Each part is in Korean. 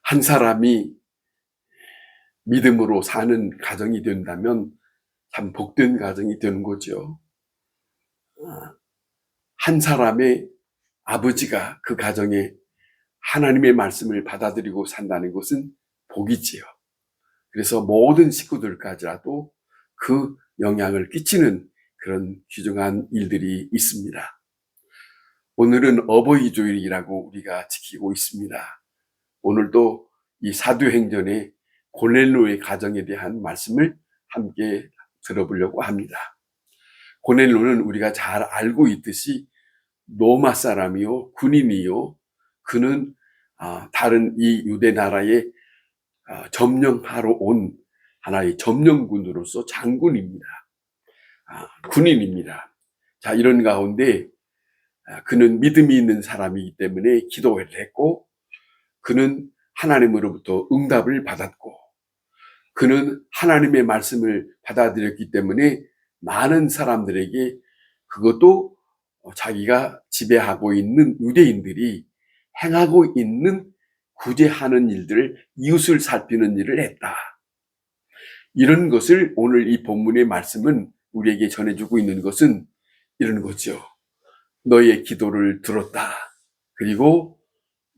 한 사람이 믿음으로 사는 가정이 된다면 참 복된 가정이 되는 거죠. 한 사람의 아버지가 그 가정에 하나님의 말씀을 받아들이고 산다는 것은 복이지요. 그래서 모든 식구들까지라도 그 영향을 끼치는 그런 귀중한 일들이 있습니다. 오늘은 어버이 주일이라고 우리가 지키고 있습니다. 오늘도 이 사도행전의 고넬료의 가정에 대한 말씀을 함께 들어보려고 합니다. 고넬료는 우리가 잘 알고 있듯이 로마 사람이요, 군인이요. 그는 다른 이 유대 나라에 점령하러 온 하나의 점령군으로서 장군입니다. 군인입니다. 자, 이런 가운데 그는 믿음이 있는 사람이기 때문에 기도를 했고, 그는 하나님으로부터 응답을 받았고, 그는 하나님의 말씀을 받아들였기 때문에 많은 사람들에게 그것도 자기가 지배하고 있는 유대인들이 행하고 있는 구제하는 일들을, 이웃을 살피는 일을 했다. 이런 것을 오늘 이 본문의 말씀은 우리에게 전해주고 있는 것은 이런 거죠. 너의 기도를 들었다. 그리고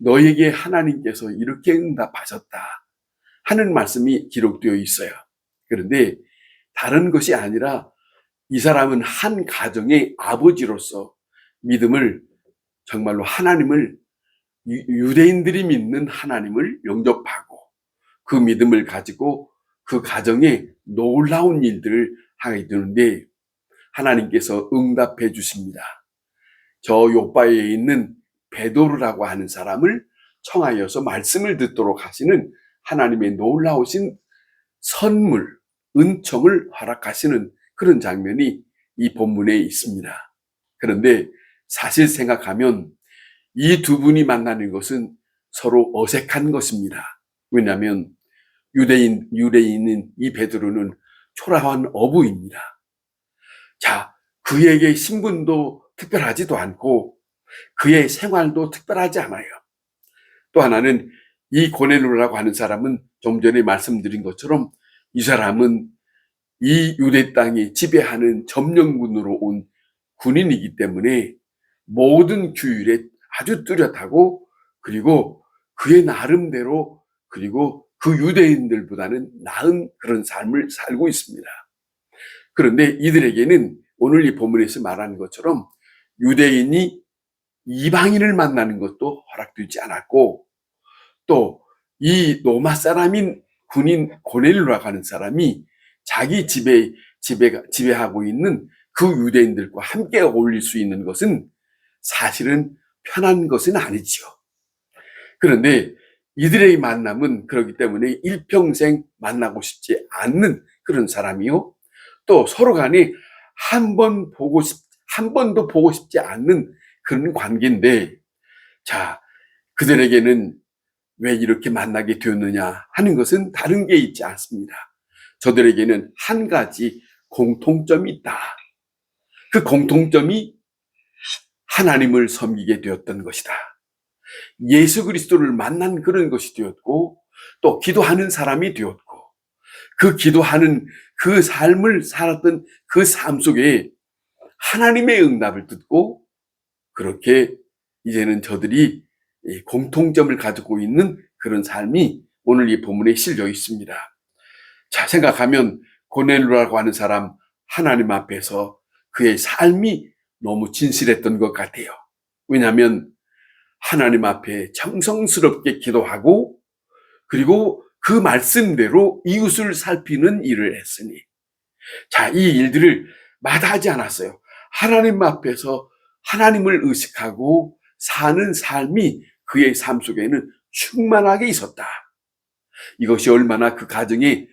너에게 하나님께서 이렇게 응답하셨다 하는 말씀이 기록되어 있어요. 그런데 다른 것이 아니라 이 사람은 한 가정의 아버지로서 믿음을, 정말로 하나님을, 유대인들이 믿는 하나님을 영접하고 그 믿음을 가지고 그 가정에 놀라운 일들을 하게 되는데 하나님께서 응답해 주십니다. 저 요바에 있는 베드로라고 하는 사람을 청하여서 말씀을 듣도록 하시는 하나님의 놀라우신 선물, 은총을 허락하시는 그런 장면이 이 본문에 있습니다. 그런데 사실 생각하면 이 두 분이 만나는 것은 서로 어색한 것입니다. 왜냐하면 유대인인 이 베드로는 초라한 어부입니다. 자, 그에게 신분도 특별하지도 않고 그의 생활도 특별하지 않아요. 또 하나는 이 고넬료라고 하는 사람은 좀 전에 말씀드린 것처럼 이 사람은 이 유대 땅에 지배하는 점령군으로 온 군인이기 때문에 모든 규율에 아주 뚜렷하고, 그리고 그의 나름대로, 그리고 그 유대인들보다는 나은 그런 삶을 살고 있습니다. 그런데 이들에게는 오늘 이 본문에서 말하는 것처럼 유대인이 이방인을 만나는 것도 허락되지 않았고, 또 이 로마 사람인 군인 고넬료라고 하는 사람이 자기 지배하고 있는 그 유대인들과 함께 어울릴 수 있는 것은 사실은 편한 것은 아니지요. 그런데 이들의 만남은 그렇기 때문에 일평생 만나고 싶지 않는 그런 사람이요. 또 서로 간에 한 번도 보고 싶지 않는 그런 관계인데, 자, 그들에게는 왜 이렇게 만나게 되었느냐 하는 것은 다른 게 있지 않습니다. 저들에게는 한 가지 공통점이 있다. 그 공통점이 하나님을 섬기게 되었던 것이다. 예수 그리스도를 만난 그런 것이 되었고, 또 기도하는 사람이 되었고, 그 기도하는 그 삶을 살았던 그 삶 속에 하나님의 응답을 듣고, 그렇게 이제는 저들이 공통점을 가지고 있는 그런 삶이 오늘 이 본문에 실려 있습니다. 자, 생각하면 고넬료라고 하는 사람, 하나님 앞에서 그의 삶이 너무 진실했던 것 같아요. 왜냐하면 하나님 앞에 정성스럽게 기도하고, 그리고 그 말씀대로 이웃을 살피는 일을 했으니, 자, 이 일들을 마다하지 않았어요. 하나님 앞에서 하나님을 의식하고 사는 삶이 그의 삶 속에는 충만하게 있었다. 이것이 얼마나 그 가정의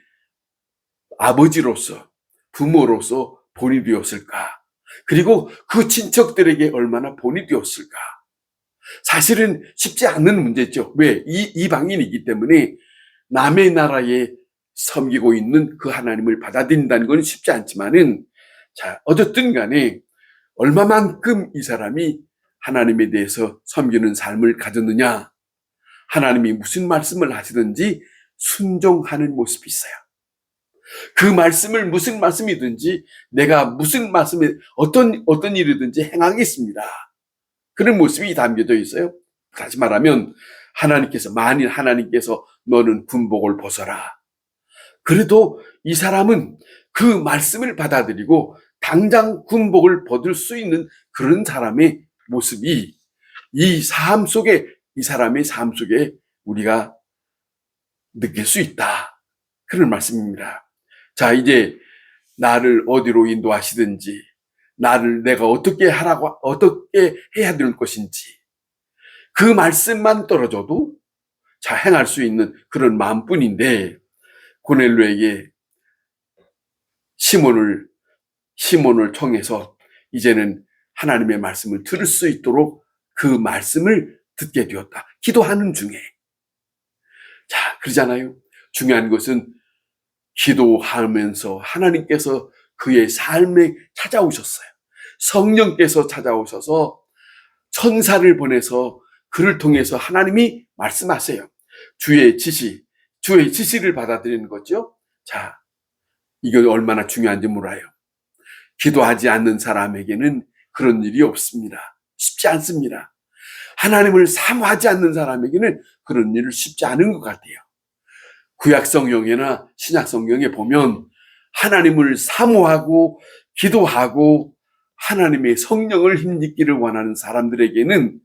아버지로서, 부모로서 본이 되었을까? 그리고 그 친척들에게 얼마나 본이 되었을까? 사실은 쉽지 않는 문제죠. 왜? 이방인이기 때문에 남의 나라에 섬기고 있는 그 하나님을 받아들인다는 건 쉽지 않지만은, 자, 어쨌든 간에 얼마만큼 이 사람이 하나님에 대해서 섬기는 삶을 가졌느냐? 하나님이 무슨 말씀을 하시든지 순종하는 모습이 있어요. 그 말씀을 무슨 말씀이든지 내가 무슨 말씀에 어떤 일이든지 행하겠습니다. 그런 모습이 담겨져 있어요. 다시 말하면 만일 하나님께서 너는 군복을 벗어라. 그래도 이 사람은 그 말씀을 받아들이고 당장 군복을 벗을 수 있는 그런 사람의 모습이 이 사람의 삶 속에 우리가 느낄 수 있다. 그런 말씀입니다. 자, 이제 나를 어디로 인도하시든지 내가 어떻게 해야 될 것인지 그 말씀만 떨어져도 행할 수 있는 그런 마음뿐인데 고넬료에게 시몬을 통해서 이제는 하나님의 말씀을 들을 수 있도록 그 말씀을 듣게 되었다. 기도하는 중에. 자, 그러잖아요. 중요한 것은 기도하면서 하나님께서 그의 삶에 찾아오셨어요. 성령께서 찾아오셔서 천사를 보내서 그를 통해서 하나님이 말씀하세요. 주의 지시를 받아들이는 거죠. 자, 이거 얼마나 중요한지 몰라요. 기도하지 않는 사람에게는 그런 일이 없습니다. 쉽지 않습니다. 하나님을 사모하지 않는 사람에게는 그런 일을 쉽지 않은 것 같아요. 구약성경이나 신약성경에 보면 하나님을 사모하고 기도하고 하나님의 성령을 힘입기를 원하는 사람들에게는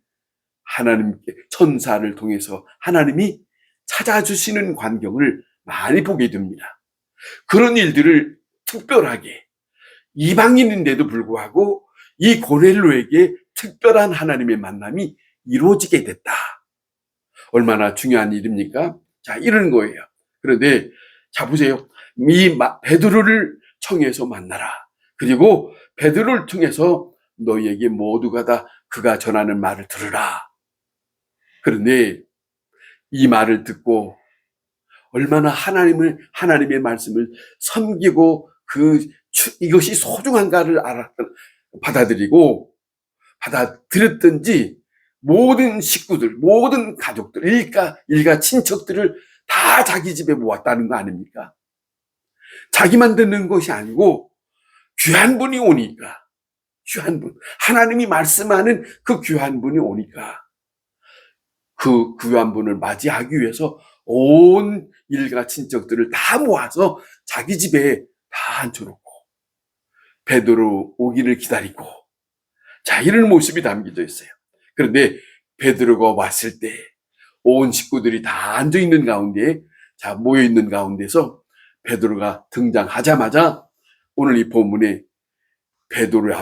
하나님께 천사를 통해서 하나님이 찾아주시는 광경을 많이 보게 됩니다. 그런 일들을 특별하게 이방인인데도 불구하고 이 고넬료에게 특별한 하나님의 만남이 이루어지게 됐다. 얼마나 중요한 일입니까? 자, 이런 거예요. 그런데 자, 보세요. 이 베드로를 청해서 만나라. 그리고 베드로를 통해서 너희에게 모두가 다 그가 전하는 말을 들으라. 그런데 이 말을 듣고 얼마나 하나님의 말씀을 섬기고 이것이 소중한가를 받아들였든지 모든 식구들, 모든 가족들, 일가 친척들을 다 자기 집에 모았다는 거 아닙니까? 자기만 듣는 것이 아니고 귀한 분이 오니까, 귀한 분, 하나님이 말씀하는 그 귀한 분이 오니까 그 귀한 분을 맞이하기 위해서 온 일가 친척들을 다 모아서 자기 집에 다 앉혀놓고 베드로 오기를 기다리고, 자, 이런 모습이 담겨져 있어요. 그런데 베드로가 왔을 때 온 식구들이 다 앉아있는 가운데, 자, 모여있는 가운데서 베드로가 등장하자마자 오늘 이 본문에 베드로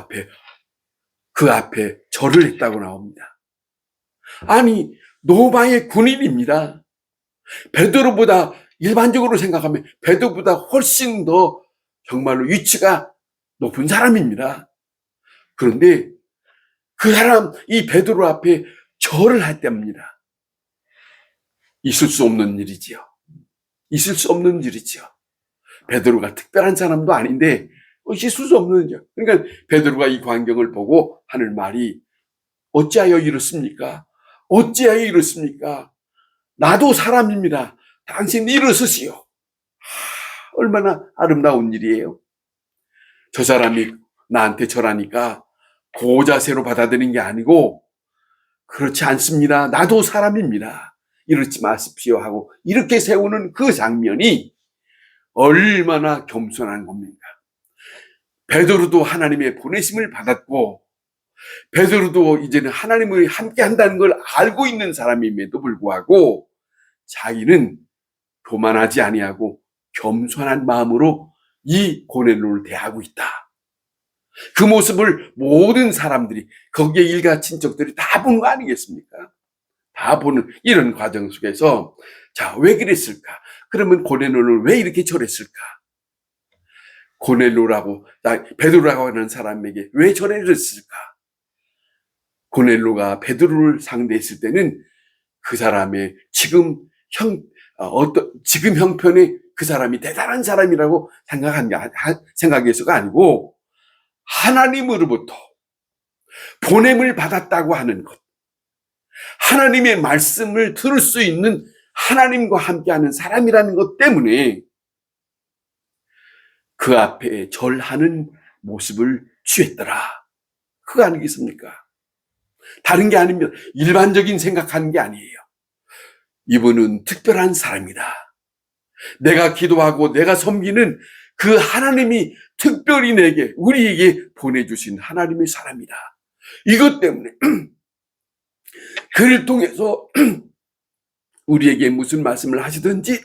그 앞에 절을 했다고 나옵니다. 아니, 로마의 군인입니다. 베드로보다 일반적으로 생각하면 베드로보다 훨씬 더 정말로 위치가 높은 사람입니다. 그런데 이 베드로 앞에 절을 했답니다. 있을 수 없는 일이지요. 있을 수 없는 일이지요. 베드로가 특별한 사람도 아닌데 있을 수 없는 일이죠. 그러니까 베드로가 이 광경을 보고 하는 말이 어찌하여 이렇습니까? 어찌하여 이렇습니까? 나도 사람입니다. 당신 일어서시오. 얼마나 아름다운 일이에요. 저 사람이 나한테 절하니까 고자세로 받아들이는 게 아니고 그렇지 않습니다. 나도 사람입니다. 이러지 마십시오 하고 이렇게 세우는 그 장면이 얼마나 겸손한 겁니까? 베드로도 하나님의 보내심을 받았고 베드로도 이제는 하나님을 함께 한다는 걸 알고 있는 사람임에도 불구하고 자기는 교만하지 아니하고 겸손한 마음으로 이 고넬료를 대하고 있다. 그 모습을 모든 사람들이, 거기에 일가 친척들이 다 본 거 아니겠습니까? 다 보는 이런 과정 속에서 자, 왜 그랬을까? 그러면 고넬료를 왜 이렇게 절했을까? 베드로라고 하는 사람에게 왜 절했을까? 고넬료가 베드로를 상대했을 때는 그 사람의 지금 형편에 그 사람이 대단한 사람이라고 생각해서가 아니고 하나님으로부터 보냄을 받았다고 하는 것. 하나님의 말씀을 들을 수 있는 하나님과 함께하는 사람이라는 것 때문에 그 앞에 절하는 모습을 취했더라. 그거 아니겠습니까? 다른 게 아니면 일반적인 생각하는 게 아니에요. 이분은 특별한 사람이다. 내가 기도하고 내가 섬기는 그 하나님이 특별히 우리에게 보내주신 하나님의 사람이다. 이것 때문에 그를 통해서 우리에게 무슨 말씀을 하시든지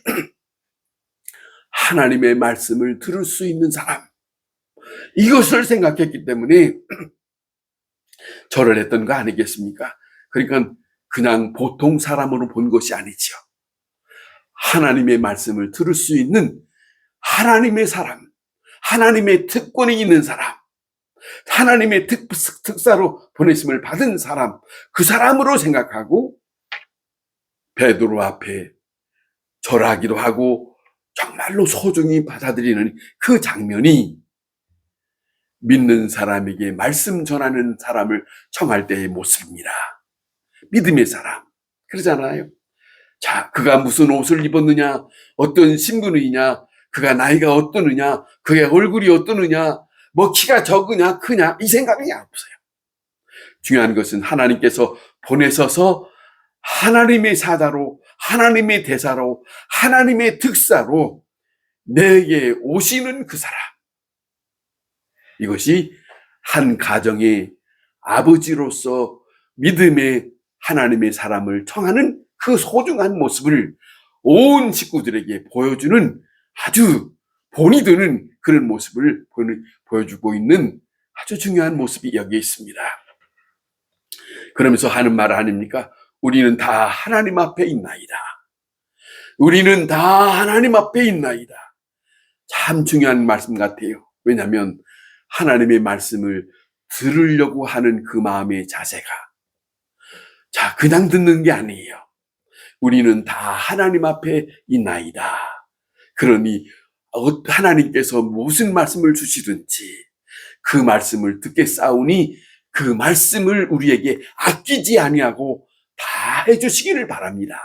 하나님의 말씀을 들을 수 있는 사람, 이것을 생각했기 때문에 절을 했던 거 아니겠습니까? 그러니까 그냥 보통 사람으로 본 것이 아니죠. 하나님의 말씀을 들을 수 있는 하나님의 사람, 하나님의 특권이 있는 사람, 하나님의 특사로 보내심을 받은 사람, 그 사람으로 생각하고 베드로 앞에 절하기도 하고 정말로 소중히 받아들이는 그 장면이 믿는 사람에게 말씀 전하는 사람을 청할 때의 모습입니다. 믿음의 사람. 그러잖아요. 자, 그가 무슨 옷을 입었느냐, 어떤 신분이냐, 그가 나이가 어떠느냐, 그의 얼굴이 어떠느냐, 뭐 키가 적으냐, 크냐, 이 생각이 없어요. 중요한 것은 하나님께서 보내셔서 하나님의 사자로, 하나님의 대사로, 하나님의 특사로 내게 오시는 그 사람. 이것이 한 가정의 아버지로서 믿음의 하나님의 사람을 청하는 그 소중한 모습을 온 식구들에게 보여주는 아주 본이 드는 그런 모습을 보여주고 있는 아주 중요한 모습이 여기에 있습니다. 그러면서 하는 말 아닙니까? 우리는 다 하나님 앞에 있나이다. 우리는 다 하나님 앞에 있나이다. 참 중요한 말씀 같아요. 왜냐하면 하나님의 말씀을 들으려고 하는 그 마음의 자세가, 자, 그냥 듣는 게 아니에요. 우리는 다 하나님 앞에 있나이다. 그러니 하나님께서 무슨 말씀을 주시든지 그 말씀을 듣겠사오니 그 말씀을 우리에게 아끼지 아니하고 다 해주시기를 바랍니다.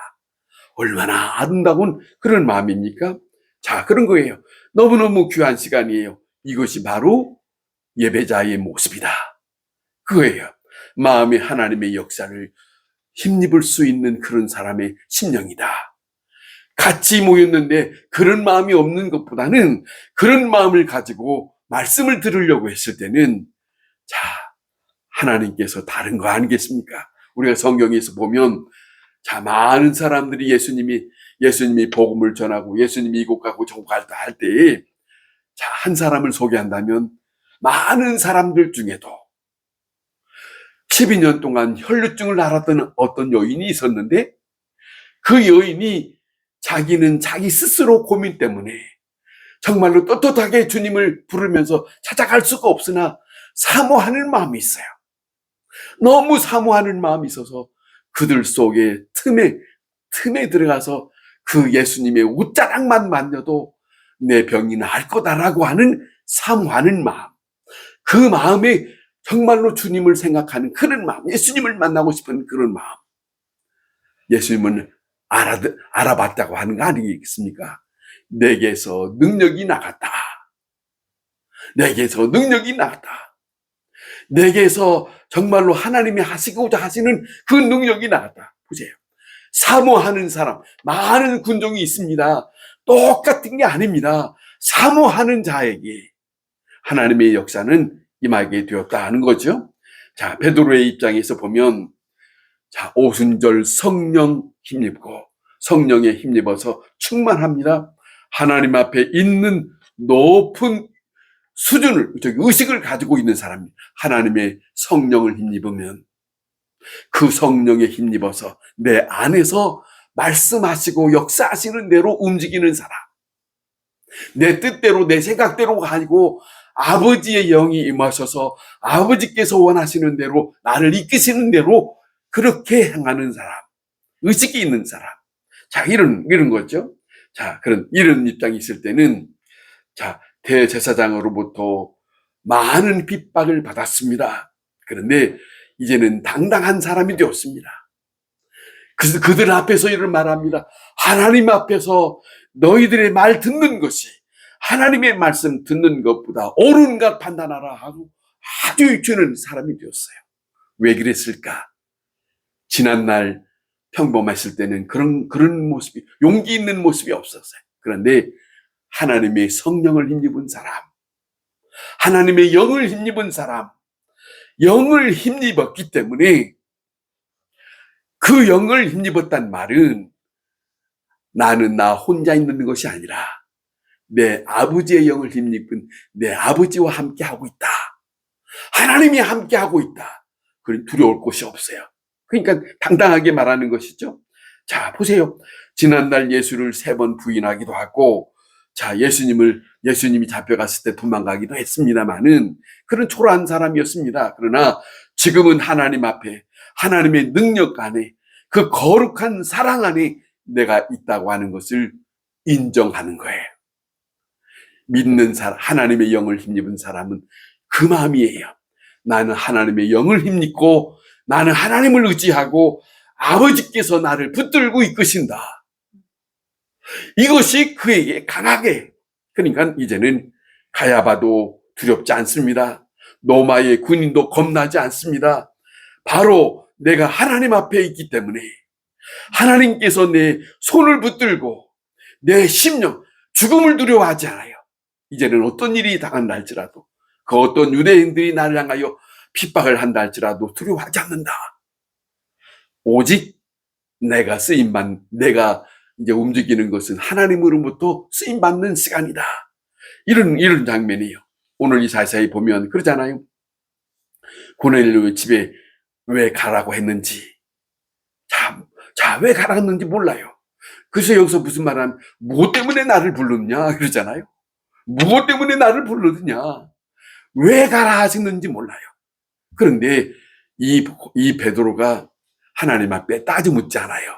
얼마나 아름다운 그런 마음입니까? 자, 그런 거예요. 너무너무 귀한 시간이에요. 이것이 바로 예배자의 모습이다. 그거예요. 마음에 하나님의 역사를 힘입을 수 있는 그런 사람의 심령이다. 같이 모였는데 그런 마음이 없는 것보다는 그런 마음을 가지고 말씀을 들으려고 했을 때는, 자, 하나님께서 다른 거 아니겠습니까? 우리가 성경에서 보면, 자, 많은 사람들이 예수님이 복음을 전하고 예수님이 이곳 가고 저곳 갈다 할 때에, 자, 한 사람을 소개한다면 많은 사람들 중에도 12년 동안 혈루증을 앓았던 어떤 여인이 있었는데, 그 여인이 자기는 자기 스스로 고민 때문에 정말로 떳떳하게 주님을 부르면서 찾아갈 수가 없으나 사모하는 마음이 있어요. 너무 사모하는 마음이 있어서 그들 속에 틈에 들어가서 그 예수님의 옷자락만 만져도 내 병이 나을 거다라고 하는 사모하는 마음, 그 마음에 정말로 주님을 생각하는 그런 마음, 예수님을 만나고 싶은 그런 마음, 예수님은 알아봤다고 하는 거 아니겠습니까? 내게서 능력이 나갔다. 내게서 능력이 나갔다. 내게서 정말로 하나님이 하시고자 하시는 그 능력이 나갔다. 보세요. 사모하는 사람, 많은 군종이 있습니다. 똑같은 게 아닙니다. 사모하는 자에게 하나님의 역사는 임하게 되었다 하는 거죠. 자, 베드로의 입장에서 보면, 자, 오순절 성령 힘입고 성령에 힘입어서 충만합니다. 하나님 앞에 있는 높은 수준을, 의식을 가지고 있는 사람이 하나님의 성령을 힘입으면 그 성령에 힘입어서 내 안에서 말씀하시고 역사하시는 대로 움직이는 사람, 내 뜻대로 내 생각대로 가지고 아버지의 영이 임하셔서 아버지께서 원하시는 대로 나를 이끄시는 대로 그렇게 행하는 사람, 의식이 있는 사람, 자, 이런 거죠. 자, 이런 입장이 있을 때는, 자, 대제사장으로부터 많은 핍박을 받았습니다. 그런데 이제는 당당한 사람이 되었습니다. 그들 앞에서 이를 말합니다. 하나님 앞에서 너희들의 말 듣는 것이 하나님의 말씀 듣는 것보다 옳은가 판단하라 하고 아주 주는 사람이 되었어요. 왜 그랬을까? 지난날 평범했을 때는 그런 모습이, 용기 있는 모습이 없었어요. 그런데 하나님의 성령을 힘입은 사람, 하나님의 영을 힘입은 사람, 영을 힘입었기 때문에, 그 영을 힘입었단 말은 나는 나 혼자 있는 것이 아니라 내 아버지의 영을 힘입은 내 아버지와 함께하고 있다. 하나님이 함께하고 있다. 그럼 두려울 곳이 없어요. 그러니까 당당하게 말하는 것이죠. 자, 보세요. 지난날 예수를 3번 부인하기도 하고, 자, 예수님이 잡혀갔을 때 도망가기도 했습니다만은, 그런 초라한 사람이었습니다. 그러나 지금은 하나님 앞에, 하나님의 능력 안에, 그 거룩한 사랑 안에 내가 있다고 하는 것을 인정하는 거예요. 믿는 사람, 하나님의 영을 힘입은 사람은 그 마음이에요. 나는 하나님의 영을 힘입고 나는 하나님을 의지하고 아버지께서 나를 붙들고 이끄신다. 이것이 그에게 강하게, 그러니까 이제는 가야바도 두렵지 않습니다. 로마의 군인도 겁나지 않습니다. 바로 내가 하나님 앞에 있기 때문에 하나님께서 내 손을 붙들고 내 심령, 죽음을 두려워하지 않아요. 이제는 어떤 일이 당한다 할지라도, 그 어떤 유대인들이 나를 향하여 핍박을 한다 할지라도 두려워하지 않는다. 오직 내가 내가 이제 움직이는 것은 하나님으로부터 쓰임받는 시간이다. 이런 장면이에요. 오늘 이사야서에 보면 그러잖아요. 고넬료 집에 왜 가라고 했는지. 왜 가라고 했는지 몰라요. 그래서 여기서 무슨 말하면, 무엇 때문에 나를 불렀냐 그러잖아요. 무엇 때문에 나를 불렀느냐, 왜 가라 하셨는지 몰라요. 그런데 이 베드로가 하나님 앞에 따져 묻지 않아요.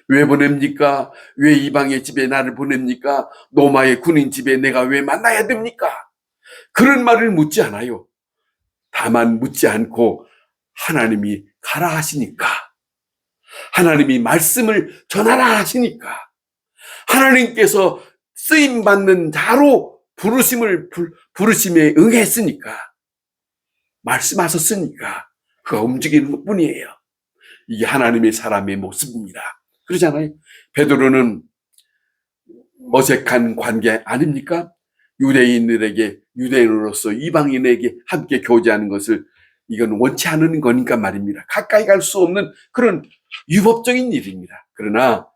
왜 보냅니까? 왜 이방의 집에 나를 보냅니까? 로마의 군인 집에 내가 왜 만나야 됩니까? 그런 말을 묻지 않아요. 다만 묻지 않고 하나님이 가라 하시니까, 하나님이 말씀을 전하라 하시니까, 하나님께서 쓰임받는 자로 부르심에 응했으니까, 말씀하셨으니까 그가 움직이는 것 뿐이에요. 이게 하나님의 사람의 모습입니다. 그러잖아요. 베드로는 어색한 관계 아닙니까? 유대인으로서 이방인에게 함께 교제하는 것을, 이건 원치 않은 거니까 말입니다. 가까이 갈 수 없는 그런 유법적인 일입니다. 그러나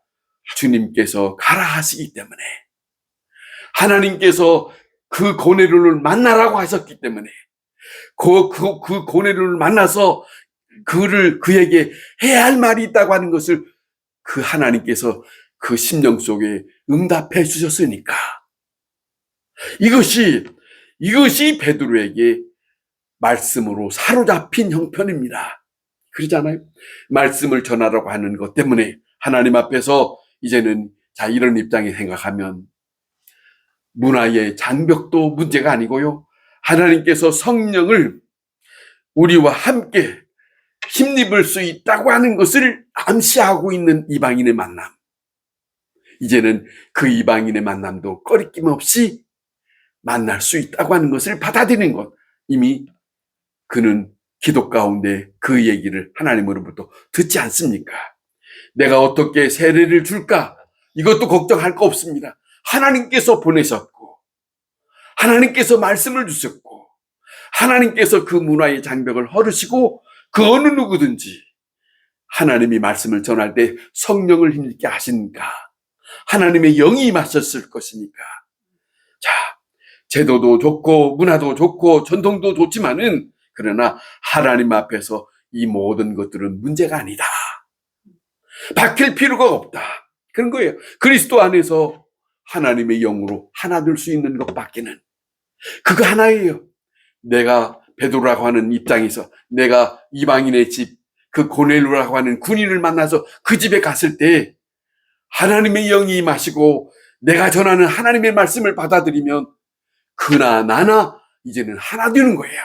주님께서 가라 하시기 때문에, 하나님께서 그 고넬료를 만나라고 하셨기 때문에, 그 고넬료를 만나서 그에게 해야 할 말이 있다고 하는 것을 그 하나님께서 그 심령 속에 응답해 주셨으니까, 이것이 베드로에게 말씀으로 사로잡힌 형편입니다. 그러잖아요. 말씀을 전하라고 하는 것 때문에 하나님 앞에서 이제는, 자, 이런 입장에 생각하면 문화의 장벽도 문제가 아니고요, 하나님께서 성령을 우리와 함께 힘입을 수 있다고 하는 것을 암시하고 있는 이방인의 만남, 이제는 그 이방인의 만남도 꺼리낌 없이 만날 수 있다고 하는 것을 받아들이는 것, 이미 그는 기도 가운데 그 얘기를 하나님으로부터 듣지 않습니까? 내가 어떻게 세례를 줄까? 이것도 걱정할 거 없습니다. 하나님께서 보내셨고, 하나님께서 말씀을 주셨고, 하나님께서 그 문화의 장벽을 허르시고, 그 어느 누구든지 하나님이 말씀을 전할 때 성령을 힘있게 하시니까, 하나님의 영이 임하셨을 것이니까. 자, 제도도 좋고 문화도 좋고 전통도 좋지만은, 그러나 하나님 앞에서 이 모든 것들은 문제가 아니다. 바뀔 필요가 없다. 그런 거예요. 그리스도 안에서 하나님의 영으로 하나 될 수 있는 것밖에는 그거 하나예요. 내가 베드로라고 하는 입장에서 내가 이방인의 집, 그 고넬료라고 하는 군인을 만나서 그 집에 갔을 때 하나님의 영이 임하시고 내가 전하는 하나님의 말씀을 받아들이면 그나 나나 이제는 하나 되는 거예요.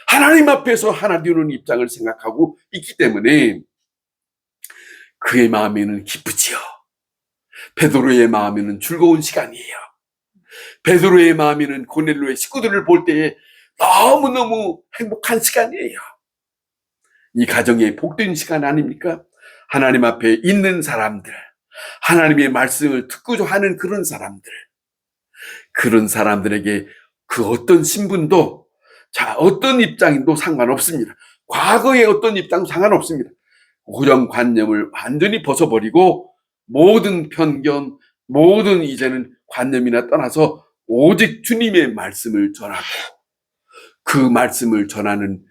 하나님 앞에서 하나 되는 입장을 생각하고 있기 때문에 그의 마음에는 기쁘지요. 베드로의 마음에는 즐거운 시간이에요. 베드로의 마음에는 고넬료의 식구들을 볼 때에 너무너무 행복한 시간이에요. 이 가정의 복된 시간 아닙니까? 하나님 앞에 있는 사람들, 하나님의 말씀을 듣고자 하는 그런 사람들에게 그 어떤 신분도, 자, 어떤 입장도 상관없습니다. 과거의 어떤 입장도 상관없습니다. 고정관념을 완전히 벗어버리고 모든 편견, 모든 이제는 관념이나 떠나서 오직 주님의 말씀을 전하고 그 말씀을 전하는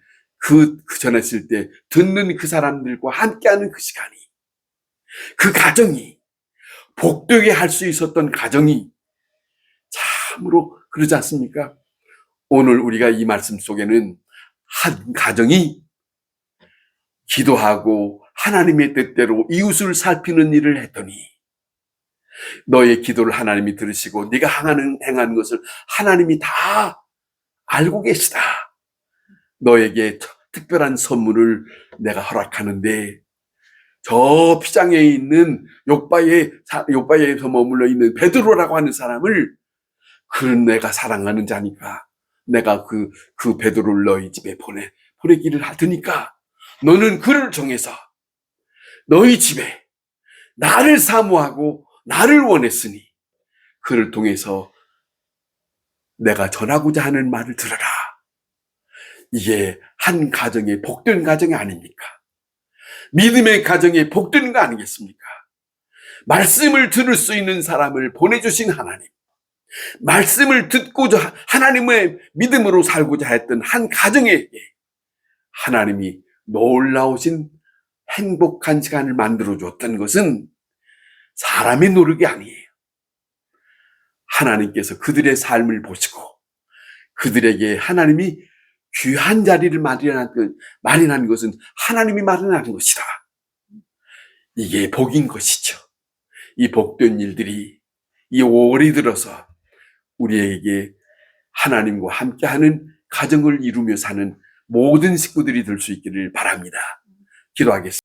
전했을 때 듣는 그 사람들과 함께하는 그 시간이, 그 가정이 복되게 할 수 있었던 가정이 참으로 그러지 않습니까? 오늘 우리가 이 말씀 속에는 한 가정이 기도하고 하나님의 뜻대로 이웃을 살피는 일을 했더니 너의 기도를 하나님이 들으시고 네가 행하는 것을 하나님이 다 알고 계시다. 너에게 특별한 선물을 내가 허락하는데 저 피장에 있는 요바에서 머물러 있는 베드로라고 하는 사람을 그는 내가 사랑하는 자니까 내가 그 베드로를 너희 집에 보내기를 하더니까 너는 그를 정해서 너희 집에 나를 사모하고 나를 원했으니 그를 통해서 내가 전하고자 하는 말을 들어라. 이게 한 가정의 복된 가정이 아닙니까? 믿음의 가정의 복된 거 아니겠습니까? 말씀을 들을 수 있는 사람을 보내주신 하나님, 말씀을 듣고자 하나님의 믿음으로 살고자 했던 한 가정에게 하나님이 놀라우신 행복한 시간을 만들어줬던 것은 사람의 노력이 아니에요. 하나님께서 그들의 삶을 보시고 그들에게 하나님이 귀한 자리를 마련한 것은 하나님이 마련하는 것이다. 이게 복인 것이죠. 이 복된 일들이 이 5월이 들어서 우리에게 하나님과 함께하는 가정을 이루며 사는 모든 식구들이 될 수 있기를 바랍니다. 기도하겠습니다.